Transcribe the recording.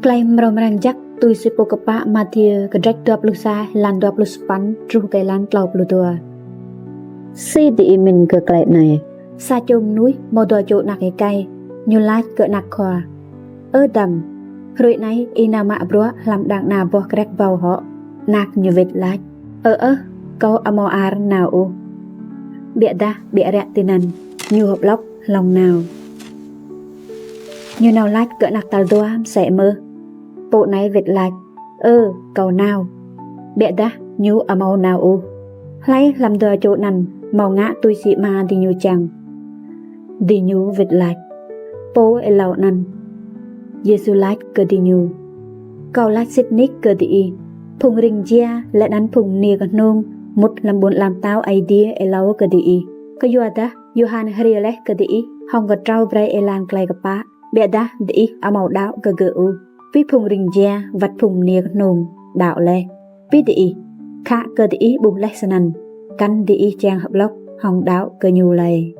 Claim Roman Jack tôi sẽ bốc cấp Matthew cái rách đập lúc xa lan đập lúc span tru cái lan tàu lúc tua. Si thì mình cái cái này. Sa chôm núi mò đòi chỗ nạc cái cây như lát cỡ nạc khoa. Ở đầm rồi này ina mạ bro làm đặng nào vô crack vào họ nạc như vịt lát. Câu amo ar nào u. Bịa đa bịa rẹ tin ăn như hộp lóc lòng nào. Như nào lát cỡ nạc tàu đua sẽ mơ. Bộ này vịt lát. Câu nào. Bịa đa như amo nào u. Lấy làm đòi chỗ nằn màu ngã tôi sĩ mà đi như chẳng. Đi như vịt lát. Bố ấy lào nằn. Giê-xu lát cơ đi như. Câu lát xích nít cơ đi. Phùng rình gia lại đánh phùng nia gần nông. Một làm bốn làm tao idea ấy lào cơ đi. Có dùa ta, Johan Hriele cơ đi. Hông có trao bray ấy làng clay cơ bá. Bịa đá đi ở màu đảo cơ gỡ u. Vì phùng rình gia vặt phùng nia gần nông. Đảo lê. Vì đi. Khá cơ đi bùng lách sân nằn. Căn đi trang hợp lốc. Hông đảo cơ nhu lầy.